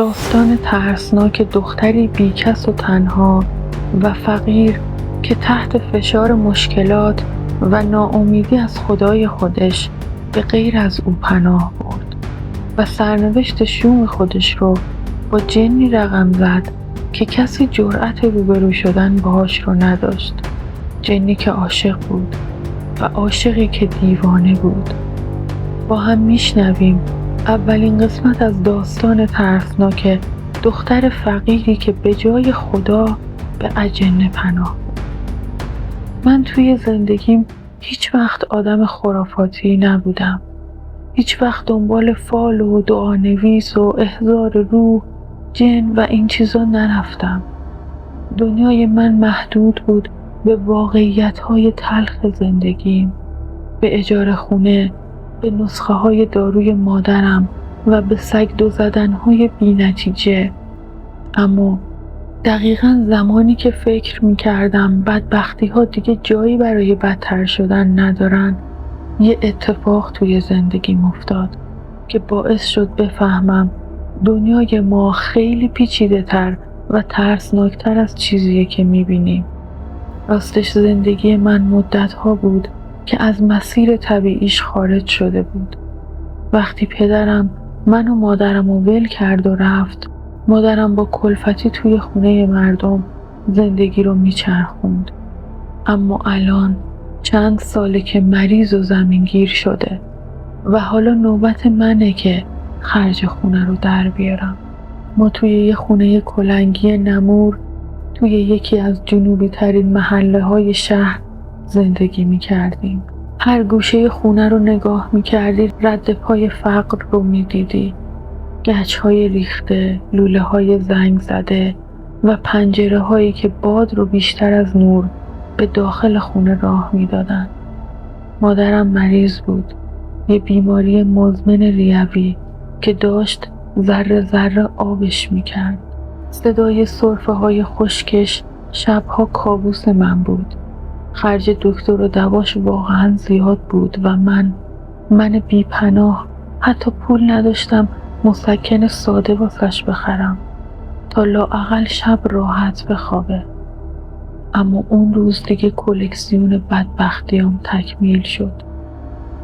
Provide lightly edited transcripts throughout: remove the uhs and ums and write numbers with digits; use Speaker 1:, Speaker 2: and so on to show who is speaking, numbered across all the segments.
Speaker 1: داستان ترسناک دختری بیکس و تنها و فقیر که تحت فشار مشکلات و ناامیدی از خدای خودش به غیر از او پناه برد و سرنوشت شوم خودش رو با جنی رقم زد که کسی جرأت روبرو شدن باهاش رو نداشت. جنی که عاشق بود و عاشقی که دیوانه بود. با هم میشنویم اولین قسمت از داستان ترسناک دختر فقیری که به جای خدا به اجنه پناه برد. من توی زندگیم هیچ وقت آدم خرافاتی نبودم. هیچ وقت دنبال فال و دعانویس و احضار روح، جن و این چیزا نرفتم. دنیای من محدود بود به واقعیت‌های تلخ زندگیم، به اجاره خونه، به نسخه های داروی مادرم و به سگ دو زدن‌های بی نتیجه. اما دقیقاً زمانی که فکر می‌کردم بدبختی‌ها دیگه جایی برای بدتر شدن ندارن، یه اتفاق توی زندگیم افتاد که باعث شد بفهمم دنیای ما خیلی پیچیده‌تر و ترسناکتر از چیزیه که می‌بینیم. راستش زندگی من مدت‌ها بود که از مسیر طبیعیش خارج شده بود. وقتی پدرم من و مادرم رو ول کرد و رفت، مادرم با کلفتی توی خونه مردم زندگی رو میچرخوند. اما الان چند ساله که مریض و زمینگیر شده و حالا نوبت منه که خرج خونه رو در بیارم. ما توی یه خونه کلنگی نمور توی یکی از جنوبی ترین محله های شهر زندگی می کردیم. هر گوشه خونه رو نگاه می کردی رد پای فقر رو می دیدی. گچ های ریخته، لوله های زنگ زده و پنجره هایی که باد رو بیشتر از نور به داخل خونه راه می دادن. مادرم مریض بود، یه بیماری مزمن ریوی که داشت ذره ذره آبش می کرد. صدای سرفه های خشکش شبها کابوس من بود. خرج دکتر و دواش واقعا زیاد بود و من بی پناه حتی پول نداشتم مسکن ساده واسش بخرم تا لااقل شب راحت بخوابه. اما اون روز دیگه کلکسیون بدبختیام تکمیل شد.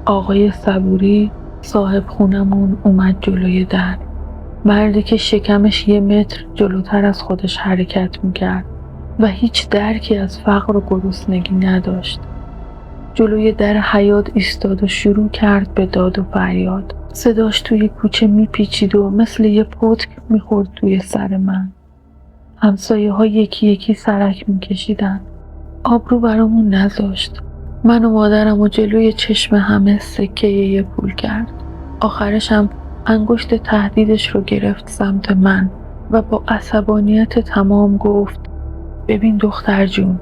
Speaker 1: آقای صبوری صاحب خونمون اومد جلوی در. مردی که شکمش 1 متر جلوتر از خودش حرکت میکرد و هیچ درکی از فقر و گرسنگی نداشت. جلوی در حیاط ایستاد و شروع کرد به داد و فریاد. صداش توی کوچه میپیچید و مثل یه پتک میخورد توی سر من. همسایه ها یکی یکی سرک میکشیدن. آبرو برامون نذاشت. من و مادرم و جلوی چشم همه سکه یه پول کرد. آخرش هم انگشت تهدیدش رو گرفت سمت من و با عصبانیت تمام گفت: ببین دختر جون،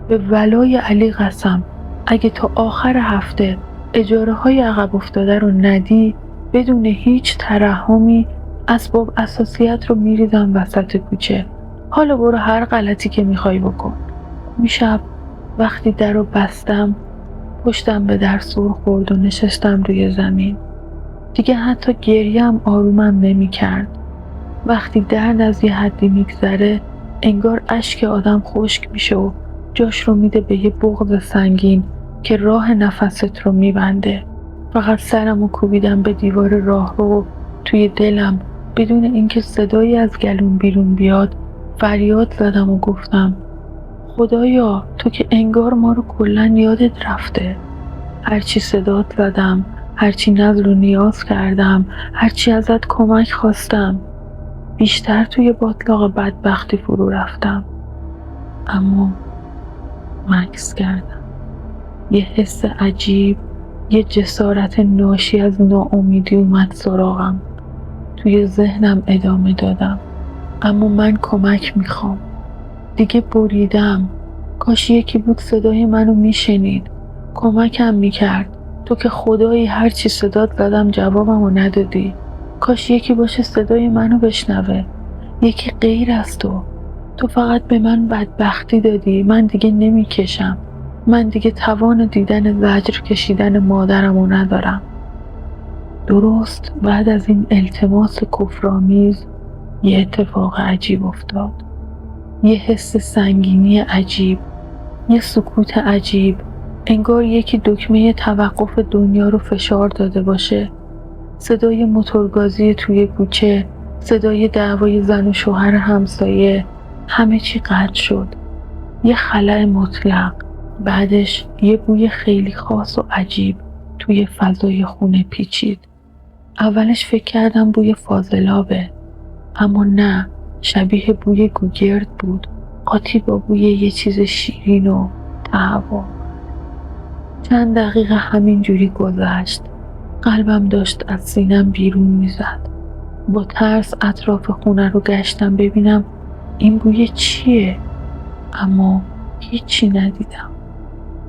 Speaker 1: به ولای علی قسم اگه تا آخر هفته اجاره های عقب افتاده رو ندی، بدون هیچ ترحمی اسباب اساسیت رو میریزم وسط کوچه. حالا برو هر غلطی که میخوای بکن. اون شب وقتی در رو بستم پشتم به در سر خورد و نشستم روی زمین. دیگه حتی گریم آرومم نمی کرد. وقتی درد از یه حدی میگذره انگار اشک آدم خشک میشه و جاش رو میده به یه بغض سنگین که راه نفست رو میبنده. فقط سرمو کوبیدم به دیوار راهرو و توی دلم بدون اینکه صدایی از گلوم بیرون بیاد فریاد زدم و گفتم: خدایا تو که انگار ما رو کلن یادت رفته. هرچی صدات زدم، هرچی نذر و نیاز کردم، هرچی ازت کمک خواستم، بیشتر توی باطلاق بدبختی فرو رفتم. اما مکث کردم. یه حس عجیب، یه جسارت ناشی از ناامیدی اومد سراغم. توی ذهنم ادامه دادم: اما من کمک میخوام. دیگه بریدم. کاش یکی بود صدای منو میشنید، کمکم میکرد. تو که خدایی هرچی صدات زدم جوابمو ندادی. کاش یکی باشه صدای منو بشنوه، یکی غیر از تو. تو فقط به من بدبختی دادی. من دیگه نمیکشم. من دیگه توان دیدن زجر کشیدن مادرمو ندارم. درست بعد از این التماس کفرآمیز یه اتفاق عجیب افتاد. یه حس سنگینی عجیب، یه سکوت عجیب، انگار یکی دکمه توقف دنیا رو فشار داده باشه. صدای موتورگازی توی کوچه، صدای دعوای زن و شوهر همسایه، همه چی قطع شد. یه خلأ مطلق. بعدش یه بوی خیلی خاص و عجیب توی فضای خونه پیچید. اولش فکر کردم بوی فاضلابه، اما نه، شبیه بوی گوگرد بود، قاطی با بوی یه چیز شیرین و تهوع. چند دقیقه همین جوری گذشت. قلبم داشت از سینم بیرون میزد. با ترس اطراف خونه رو گشتم ببینم این بوی چیه، اما هیچی ندیدم.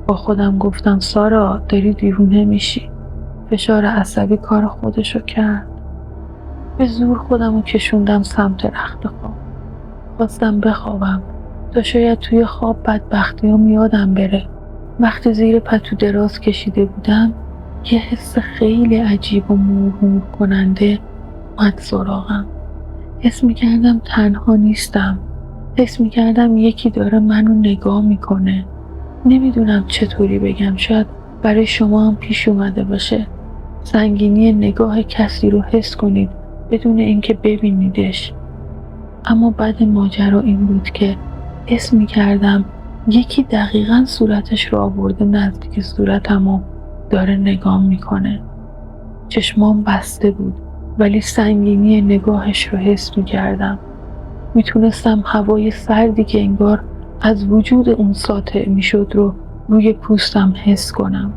Speaker 1: با خودم گفتم سارا داری دیوونه میشی. فشار عصبی کار خودشو کرد. به زور خودمو کشوندم سمت رخت خواب. خواستم بخوابم تا شاید توی خواب بدبختیام یادم بره. وقتی زیر پتو دراز کشیده بودم یه حس خیلی عجیب و مرمور کننده اومد سراغم. حس میکردم تنها نیستم. حس میکردم یکی داره منو نگاه میکنه. نمیدونم چطوری بگم، شاید برای شما هم پیش اومده باشه. سنگینی نگاه کسی رو حس کنید بدون اینکه ببینیدش. اما بعد ماجرا این بود که حس میکردم یکی دقیقاً صورتش رو آورده نزدیک صورتم و داره نگاه میکنه. چشمام بسته بود ولی سنگینی نگاهش رو حس میکردم. میتونستم هوای سردی که انگار از وجود اون ساطع میشد رو روی پوستم حس کنم.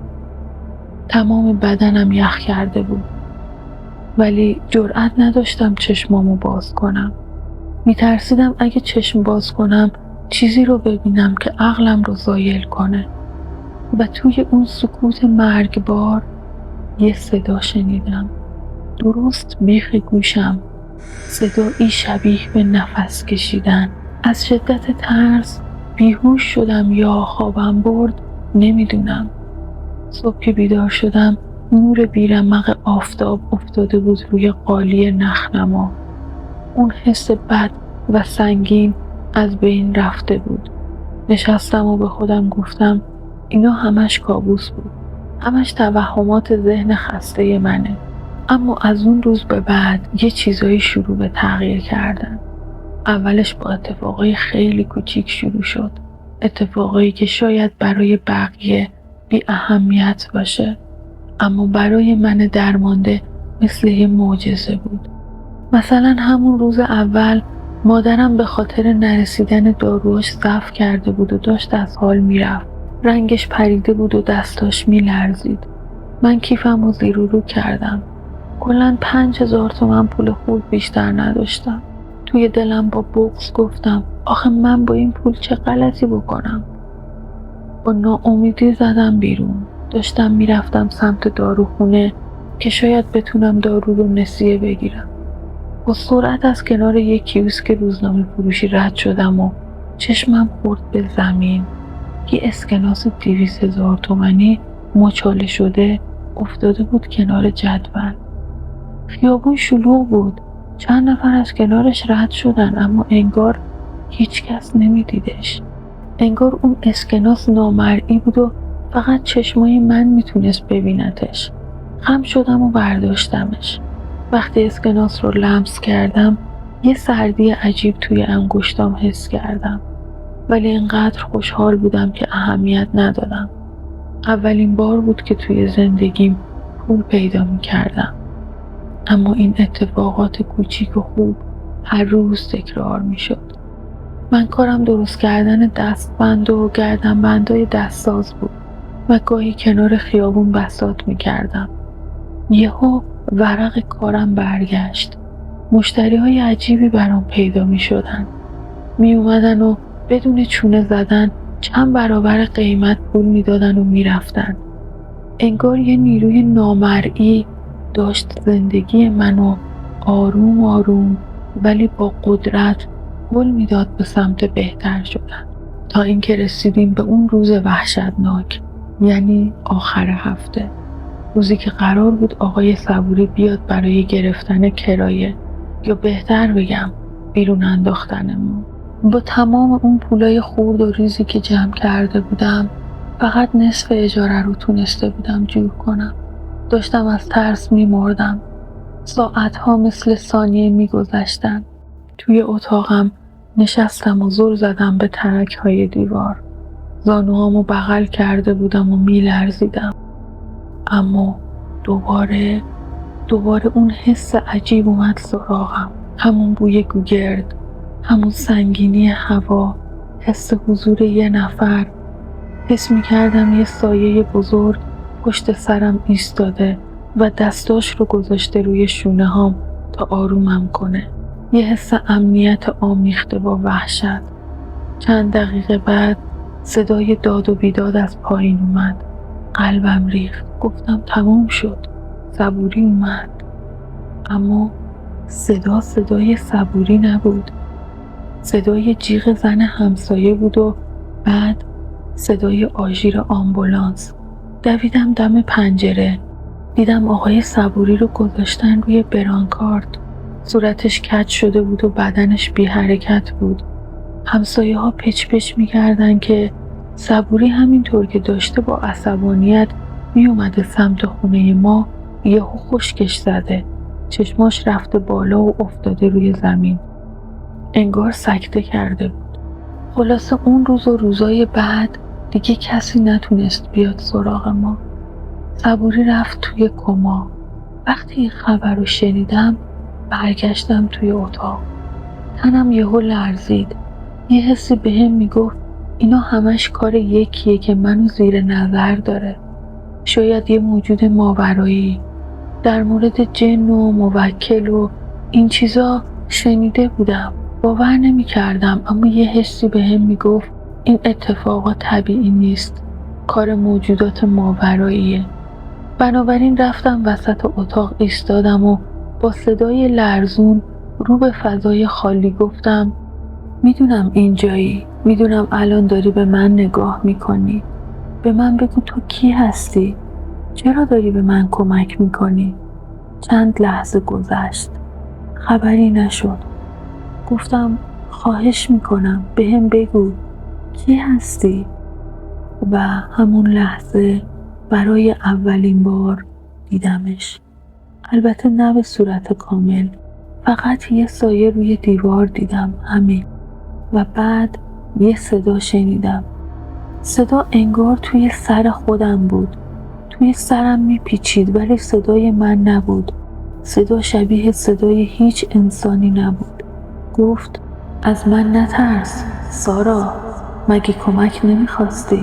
Speaker 1: تمام بدنم یخ کرده بود ولی جرئت نداشتم چشمامو باز کنم. میترسیدم اگه چشم باز کنم چیزی رو ببینم که عقلم رو زایل کنه. و توی اون سکوت مرگبار یه صدا شنیدم، درست بیخ گوشم. صدایی شبیه به نفس کشیدن. از شدت ترس بیهوش شدم یا خوابم برد نمیدونم. صبح که بیدار شدم نور بیرمق آفتاب افتاده بود روی قالی نخنما. اون حس بد و سنگین از بین رفته بود. نشستم و به خودم گفتم اینا همش کابوس بود، همش توهمات ذهن خسته منه. اما از اون روز به بعد یه چیزایی شروع به تغییر کردن. اولش با اتفاقای خیلی کوچیک شروع شد، اتفاقایی که شاید برای بقیه بی اهمیت باشه اما برای من درمانده مثل یه معجزه بود. مثلا همون روز اول مادرم به خاطر نرسیدن داروهاش ضعف کرده بود و داشت از حال میرفت. رنگش پریده بود و دستاش میلرزید. من کیفم رو زیر و رو کردم. کلاً 5000 تومن پول خورد بیشتر نداشتم. توی دلم با بغض گفتم آخه من با این پول چه غلطی بکنم. با ناامیدی زدم بیرون. داشتم میرفتم سمت داروخونه که شاید بتونم دارو رو نسیه بگیرم. با سرعت از کنار یک کیوسک روزنامه فروشی رد شدم و چشمم خورد به زمین. یه اسکناس 200,000 تومانی مچاله شده افتاده بود کنار جدول. خیابون شلوغ بود. چند نفر از کنارش رد شدن اما انگار هیچ کس نمیدیدش. انگار اون اسکناس نامرئی بود و فقط چشمای من میتونست ببینتش. خم شدم و برداشتمش. وقتی اسکناس رو لمس کردم یه سردی عجیب توی انگشتام حس کردم ولی اینقدر خوشحال بودم که اهمیت ندادم. اولین بار بود که توی زندگیم پول پیدا میکردم. اما این اتفاقات کوچیک و خوب هر روز تکرار میشد. من کارم درست کردن دستبند و گردنبندای دستساز بود و گاهی کنار خیابون بساط میکردم. یهو ورق کارم برگشت. مشتریهای عجیبی برام پیدا میشدن. می اومدن و بدون چونه زدن چند برابر قیمت پول میدادن و میرفتن. انگار یه نیروی نامرئی داشت زندگی منو آروم آروم ولی با قدرت هل میداد به سمت بهتر شدن. تا اینکه رسیدیم به اون روز وحشتناک، یعنی آخر هفته. روزی که قرار بود آقای صبوری بیاد برای گرفتن کرایه، یا بهتر بگم بیرون انداختنمون. با تمام اون پولای خورد و ریزی که جمع کرده بودم فقط نصف اجاره رو تونسته بودم جور کنم. داشتم از ترس میمردم. ساعتها مثل ثانیه میگذشتن. توی اتاقم نشستم و زل زدم به ترک‌های دیوار. زانوهامو بغل کرده بودم و میلرزیدم. اما دوباره اون حس عجیب اومد سراغم. همون بوی گوگرد، همون سنگینی هوا، حس حضور یه نفر. حس می‌کردم یه سایه بزرگ پشت سرم ایستاده و دستاش رو گذاشته روی شونه‌هام تا آرومم کنه. یه حس امنیت آمیخته با وحشت. چند دقیقه بعد صدای داد و بیداد از پایین اومد. قلبم ریخت. گفتم تموم شد. صبوری اومد. اما صدای صبوری نبود. صدای جیغ زن همسایه بود و بعد صدای آژیر آمبولانس. دویدم دم پنجره. دیدم آقای صبوری رو گذاشتن روی برانکارد. صورتش کج شده بود و بدنش بی حرکت بود. همسایه ها پچ پچ می کردن که صبوری همینطور که داشته با عصبانیت می اومده سمت خونه ما یهو خشکش زده. چشماش رفته بالا و افتاده روی زمین. انگار سکته کرده بود. خلاصه اون روز و روزای بعد دیگه کسی نتونست بیاد سراغ ما. صبوری رفت توی کما. وقتی این خبر رو شنیدم برگشتم توی اتاق. تنم یهو لرزید. یه حسی بهم میگفت اینا همش کار یکیه که منو زیر نظر داره. شاید یه موجود ماورایی. در مورد جن و موکل و این چیزا شنیده بودم. باور نمی کردم اما یه حسی بهم میگفت این اتفاقا طبیعی نیست. کار موجودات ماوراییه. بنابراین رفتم وسط اتاق ایستادم و با صدای لرزون رو به فضای خالی گفتم میدونم اینجایی. میدونم الان داری به من نگاه میکنی. به من بگو تو کی هستی؟ چرا داری به من کمک میکنی؟ چند لحظه گذشت. خبری نشد. گفتم خواهش میکنم بهم بگو کی هستی؟ و همون لحظه برای اولین بار دیدمش. البته نه به صورت کامل. فقط یه سایه روی دیوار دیدم. همین. و بعد یه صدا شنیدم. صدا انگار توی سر خودم بود. توی سرم میپیچید ولی صدای من نبود. صدا شبیه صدای هیچ انسانی نبود. گفت از من نترس سارا. مگه کمک نمیخواستی؟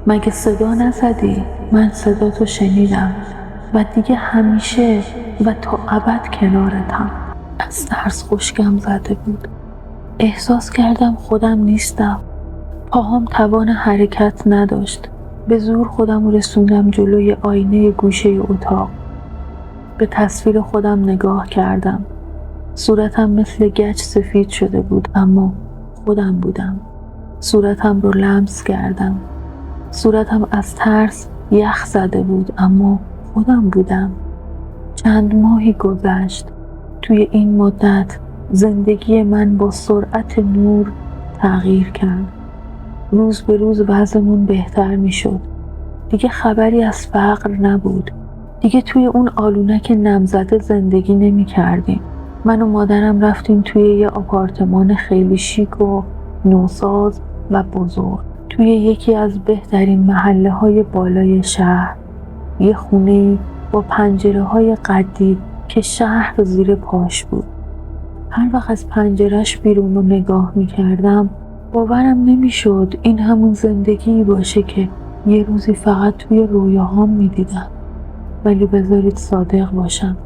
Speaker 1: مگه صدا نزدی؟ من صداتو شنیدم و دیگه همیشه و تا ابد کنارتم. از ترس خشکم زده بود. احساس کردم خودم نیستم. پاهام توان حرکت نداشت. به زور خودم رسوندم جلوی آینه گوشه اتاق. به تصویر خودم نگاه کردم. صورتم مثل گچ سفید شده بود اما خودم بودم. صورتم رو لمس کردم. صورتم از ترس یخ زده بود اما خودم بودم. چند ماهی گذشت. توی این مدت زندگی من با سرعت نور تغییر کرد. روز به روز وضعمون بهتر می شد. دیگه خبری از فقر نبود. دیگه توی اون آلونک نمزده زندگی نمی کردیم. من و مادرم رفتیم توی یه آپارتمان خیلی شیک و نوساز و بزرگ. توی یکی از بهترین محله های بالای شهر. یه خونه با پنجره های قدی که شهر زیر پاش بود. هر وقت از پنجرهش بیرون رو نگاه می کردم باورم نمی شد این همون زندگی باشه که یه روزی فقط توی رویاهام می دیدم. ولی بذارید صادق باشم.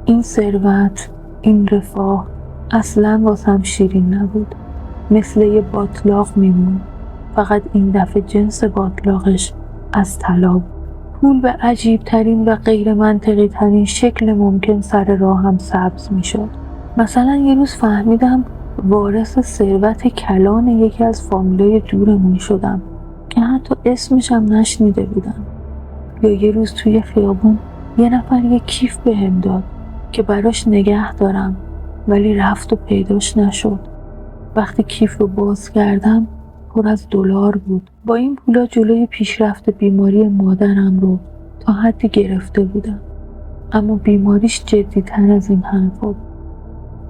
Speaker 1: این ثروت، این رفاه اصلاً واسم شیرین نبود. مثل یه باطلاق میمون. فقط این دفعه جنس باطلاقش از طلا بود. پول به عجیب ترین و غیر منطقی ترین شکل ممکن سر راهم سبز می شد. مثلا یه روز فهمیدم وارث ثروت کلان یکی از فامیلای دورمون شدم که حتی اسمش هم نشنیده بودم. یا یه روز توی خیابون یه نفر یه کیف بهم داد که براش نگه دارم. ولی رفت و پیداش نشد. وقتی کیف رو باز کردم پر از دلار بود. با این پولا جلوی پیشرفت بیماری مادرم رو تا حدی گرفته بودم، اما بیماریش جدی‌تر از این حرفا بود.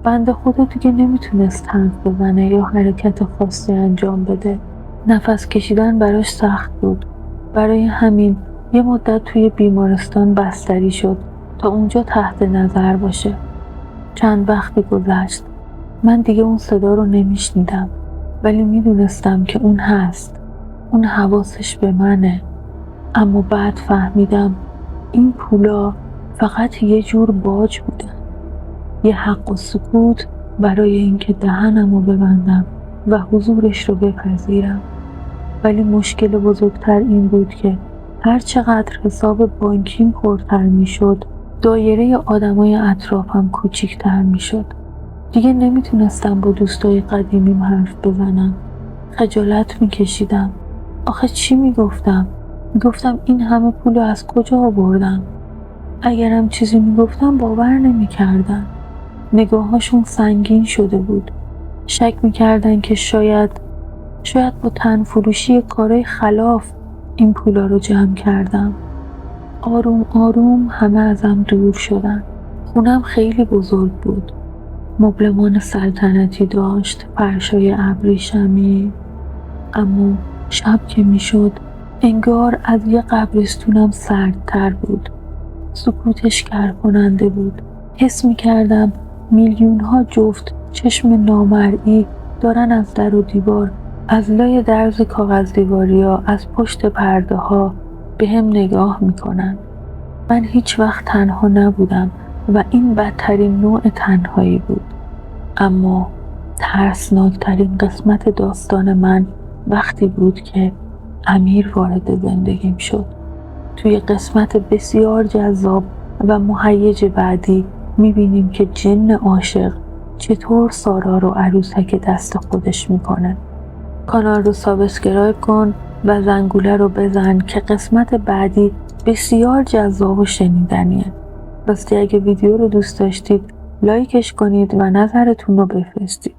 Speaker 1: بنده خدا دیگه نمیتونست حرف بزنه یا حرکت خاصی انجام بده. نفس کشیدن براش سخت بود. برای همین یه مدت توی بیمارستان بستری شد تا اونجا تحت نظر باشه. چند وقتی گذشت. من دیگه اون صدا رو نمیشنیدم، ولی میدونستم که اون هست. اون حواسش به منه. اما بعد فهمیدم این پولا فقط یه جور باج بودن. یه حق و سکوت برای اینکه دهنم رو ببندم و حضورش رو بپذیرم. ولی مشکل بزرگتر این بود که هر چقدر حساب بانکیم پرتر می شد، دایره آدمای اطرافم کوچیکتر می شد. دیگه نمیتونستم با دوستای قدیمیم حرف بزنم. خجالت می کشیدم. آخه چی می گفتم؟ می گفتم این همه پولو از کجا آوردم؟ اگرم چیزی می گفتم باور نمی کردن. نگاهاشون سنگین شده بود. شک می کردن که شاید با تنفروشی کارهای خلاف این پولا رو جمع کردم. آروم آروم همه ازم دور شدن. خونم خیلی بزرگ بود. مبلمان سلطنتی داشت، فرشای ابریشمی. اما شب که میشد انگار از یه قبرستونم سردتر بود. سکوتش کرکننده بود. حس میکردم میلیون ها جفت چشم نامرئی دارن از در و دیوار، از لای درز کاغذ دیواریا، از پشت پرده ها به هم نگاه میکنن. من هیچ وقت تنها نبودم و این بدترین نوع تنهایی بود. اما ترسناکترین قسمت داستان من وقتی بود که امیر وارد زندگیم شد. توی قسمت بسیار جذاب و مهیج بعدی میبینیم که جن عاشق چطور سارا رو عروسک دست خودش میکنه. کانال رو سابسکرایب کن و زنگوله رو بزن که قسمت بعدی بسیار جذاب و شنیدنیه. راستی اگه ویدیو رو دوست داشتید لایکش کنید و نظرتون رو بفرستید.